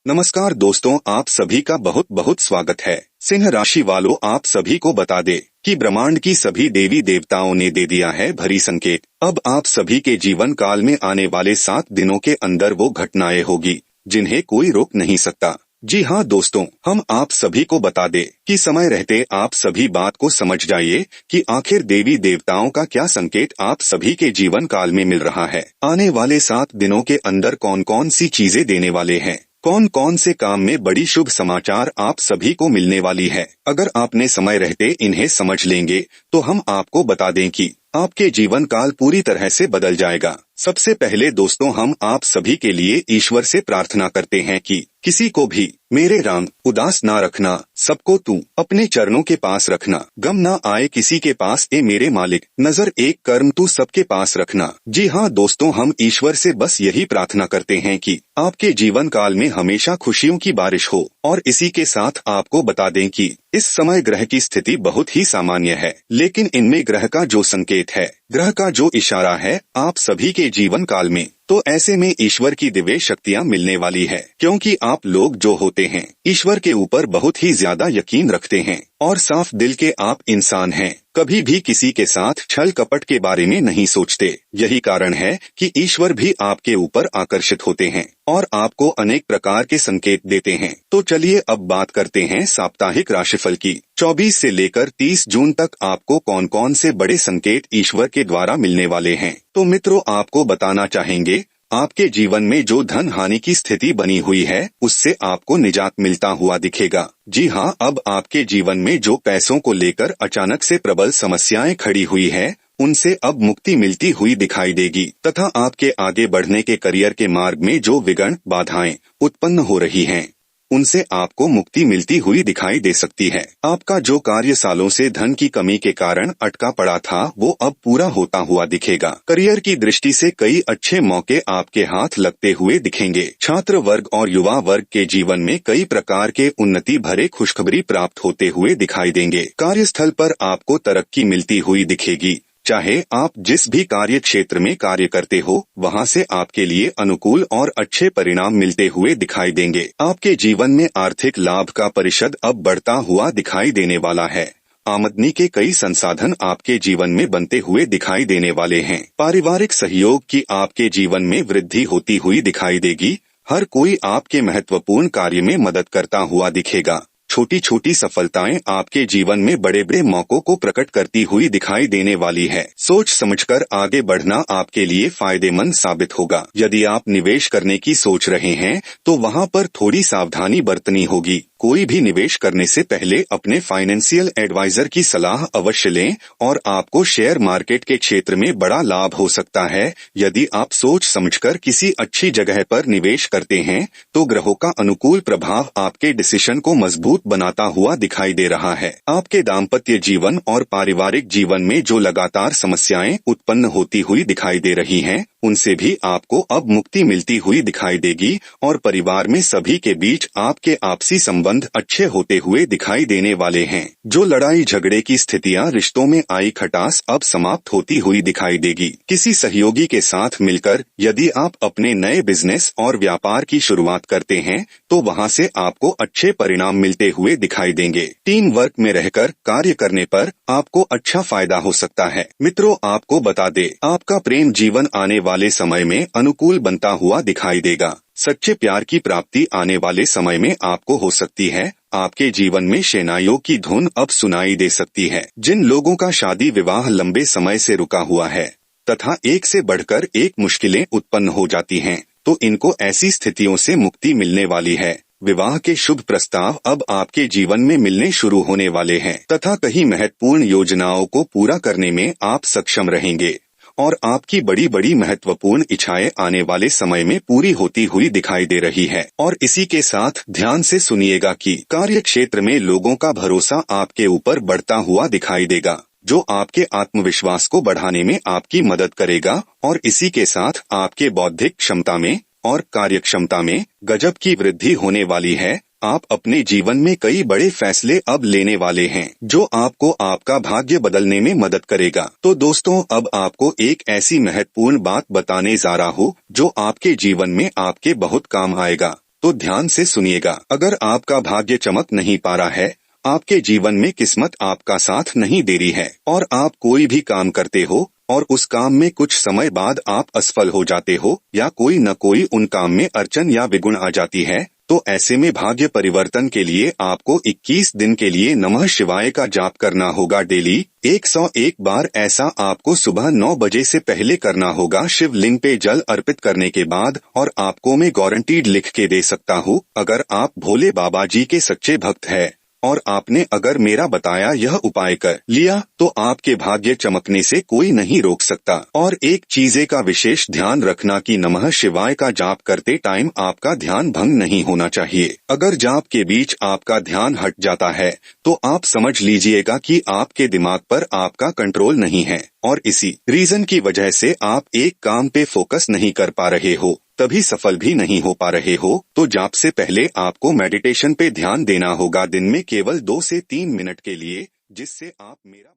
नमस्कार दोस्तों, आप सभी का बहुत बहुत स्वागत है। सिंह राशि वालों, आप सभी को बता दे कि ब्रह्मांड की सभी देवी देवताओं ने दे दिया है भरी संकेत। अब आप सभी के जीवन काल में आने वाले 7 दिनों के अंदर वो घटनाएं होगी जिन्हें कोई रोक नहीं सकता। जी हाँ दोस्तों, हम आप सभी को बता दे कि समय रहते आप सभी बात को समझ जाइए कि आखिर देवी देवताओं का क्या संकेत आप सभी के जीवन काल में मिल रहा है। आने वाले 7 दिनों के अंदर कौन कौन सी चीजें देने वाले हैं, कौन कौन से काम में बड़ी शुभ समाचार आप सभी को मिलने वाली है। अगर आपने समय रहते इन्हें समझ लेंगे तो हम आपको बता दें कि आपके जीवन काल पूरी तरह से बदल जाएगा। सबसे पहले दोस्तों, हम आप सभी के लिए ईश्वर से प्रार्थना करते हैं कि किसी को भी मेरे राम उदास ना रखना, सबको तू अपने चरणों के पास रखना, गम ना आए किसी के पास ए मेरे मालिक, नजर एक कर्म तू सबके पास रखना। जी हाँ दोस्तों, हम ईश्वर से बस यही प्रार्थना करते हैं कि आपके जीवन काल में हमेशा खुशियों की बारिश हो। और इसी के साथ आपको बता दें कि इस समय ग्रह की स्थिति बहुत ही सामान्य है, लेकिन इनमें ग्रह का जो संकेत है, ग्रह का जो इशारा है आप सभी के जीवन काल में, तो ऐसे में ईश्वर की दिव्य शक्तियाँ मिलने वाली है। क्योंकि आप लोग जो होते हैं ईश्वर के ऊपर बहुत ही ज्यादा यकीन रखते हैं और साफ दिल के आप इंसान हैं, कभी भी किसी के साथ छल कपट के बारे में नहीं सोचते। यही कारण है कि ईश्वर भी आपके ऊपर आकर्षित होते हैं और आपको अनेक प्रकार के संकेत देते हैं। तो चलिए अब बात करते हैं साप्ताहिक राशिफल की। 24 से लेकर 30 जून तक आपको कौन कौन से बड़े संकेत ईश्वर के द्वारा मिलने वाले हैं। तो मित्रों, आपको बताना चाहेंगे, आपके जीवन में जो धन हानि की स्थिति बनी हुई है उससे आपको निजात मिलता हुआ दिखेगा। जी हाँ, अब आपके जीवन में जो पैसों को लेकर अचानक से प्रबल समस्याएं खड़ी हुई है उनसे अब मुक्ति मिलती हुई दिखाई देगी तथा आपके आगे बढ़ने के करियर के मार्ग में जो विघ्न बाधाएं उत्पन्न हो रही हैं उनसे आपको मुक्ति मिलती हुई दिखाई दे सकती है। आपका जो कार्य सालों से धन की कमी के कारण अटका पड़ा था वो अब पूरा होता हुआ दिखेगा। करियर की दृष्टि से कई अच्छे मौके आपके हाथ लगते हुए दिखेंगे। छात्र वर्ग और युवा वर्ग के जीवन में कई प्रकार के उन्नति भरे खुशखबरी प्राप्त होते हुए दिखाई देंगे। कार्यस्थल पर आपको तरक्की मिलती हुई दिखेगी। चाहे आप जिस भी कार्य क्षेत्र में कार्य करते हो वहां से आपके लिए अनुकूल और अच्छे परिणाम मिलते हुए दिखाई देंगे। आपके जीवन में आर्थिक लाभ का परिशद अब बढ़ता हुआ दिखाई देने वाला है। आमदनी के कई संसाधन आपके जीवन में बनते हुए दिखाई देने वाले हैं। पारिवारिक सहयोग की आपके जीवन में वृद्धि होती हुई दिखाई देगी। हर कोई आपके महत्वपूर्ण कार्य में मदद करता हुआ दिखेगा। छोटी छोटी सफलताएं आपके जीवन में बड़े बड़े मौकों को प्रकट करती हुई दिखाई देने वाली है। सोच समझकर आगे बढ़ना आपके लिए फायदेमंद साबित होगा। यदि आप निवेश करने की सोच रहे हैं तो वहां पर थोड़ी सावधानी बरतनी होगी। कोई भी निवेश करने से पहले अपने फाइनेंशियल एडवाइजर की सलाह अवश्य लें और आपको शेयर मार्केट के क्षेत्र में बड़ा लाभ हो सकता है। यदि आप सोच समझकर किसी अच्छी जगह पर निवेश करते हैं तो ग्रहों का अनुकूल प्रभाव आपके डिसीजन को मजबूत बनाता हुआ दिखाई दे रहा है। आपके दाम्पत्य जीवन और पारिवारिक जीवन में जो लगातार समस्याएं उत्पन्न होती हुई दिखाई दे रही हैं उनसे भी आपको अब मुक्ति मिलती हुई दिखाई देगी और परिवार में सभी के बीच आपके आपसी संबंध अच्छे होते हुए दिखाई देने वाले हैं। जो लड़ाई झगड़े की स्थितियां रिश्तों में आई खटास अब समाप्त होती हुई दिखाई देगी। किसी सहयोगी के साथ मिलकर यदि आप अपने नए बिजनेस और व्यापार की शुरुआत करते हैं तो वहां से आपको अच्छे परिणाम मिलते हुए दिखाई देंगे। टीम वर्क में रहकर कार्य करने पर आपको अच्छा फायदा हो सकता है। मित्रों, आपको बता दे, आपका प्रेम जीवन आने वाले समय में अनुकूल बनता हुआ दिखाई देगा। सच्चे प्यार की प्राप्ति आने वाले समय में आपको हो सकती है। आपके जीवन में शहनाइयों की धुन अब सुनाई दे सकती है। जिन लोगों का शादी विवाह लंबे समय से रुका हुआ है तथा एक से बढ़कर एक मुश्किलें उत्पन्न हो जाती हैं तो इनको ऐसी स्थितियों से मुक्ति मिलने वाली है। विवाह के शुभ प्रस्ताव अब आपके जीवन में मिलने शुरू होने वाले हैं तथा कई महत्वपूर्ण योजनाओं को पूरा करने में आप सक्षम रहेंगे और आपकी बड़ी बड़ी महत्वपूर्ण इच्छाएं आने वाले समय में पूरी होती हुई दिखाई दे रही है। और इसी के साथ ध्यान से सुनिएगा कि कार्य क्षेत्र में लोगों का भरोसा आपके ऊपर बढ़ता हुआ दिखाई देगा, जो आपके आत्मविश्वास को बढ़ाने में आपकी मदद करेगा और इसी के साथ आपके बौद्धिक क्षमता में और कार्य क्षमता में गजब की वृद्धि होने वाली है। आप अपने जीवन में कई बड़े फैसले अब लेने वाले हैं जो आपको आपका भाग्य बदलने में मदद करेगा। तो दोस्तों, अब आपको एक ऐसी महत्वपूर्ण बात बताने जा रहा हूँ जो आपके जीवन में आपके बहुत काम आएगा। तो ध्यान से सुनिएगा। अगर आपका भाग्य चमक नहीं पा रहा है, आपके जीवन में किस्मत आपका साथ नहीं दे रही है और आप कोई भी काम करते हो और उस काम में कुछ समय बाद आप असफल हो जाते हो या कोई न कोई उन काम में अड़चन या विघ्न आ जाती है, तो ऐसे में भाग्य परिवर्तन के लिए आपको 21 दिन के लिए नमः शिवाय का जाप करना होगा डेली 101 बार। ऐसा आपको सुबह 9 बजे से पहले करना होगा शिवलिंग पे जल अर्पित करने के बाद, और आपको मैं गारंटीड लिख के दे सकता हूँ, अगर आप भोले बाबा जी के सच्चे भक्त हैं और आपने अगर मेरा बताया यह उपाय कर लिया तो आपके भाग्य चमकने से कोई नहीं रोक सकता। और एक चीज़े का विशेष ध्यान रखना कि नमः शिवाय का जाप करते टाइम आपका ध्यान भंग नहीं होना चाहिए। अगर जाप के बीच आपका ध्यान हट जाता है तो आप समझ लीजिएगा कि आपके दिमाग पर आपका कंट्रोल नहीं है और इसी रीजन की वजह से आप एक काम पे फोकस नहीं कर पा रहे हो, तभी सफल भी नहीं हो पा रहे हो। तो जाप से पहले आपको मेडिटेशन पे ध्यान देना होगा दिन में केवल 2 से 3 मिनट के लिए, जिससे आप मेरा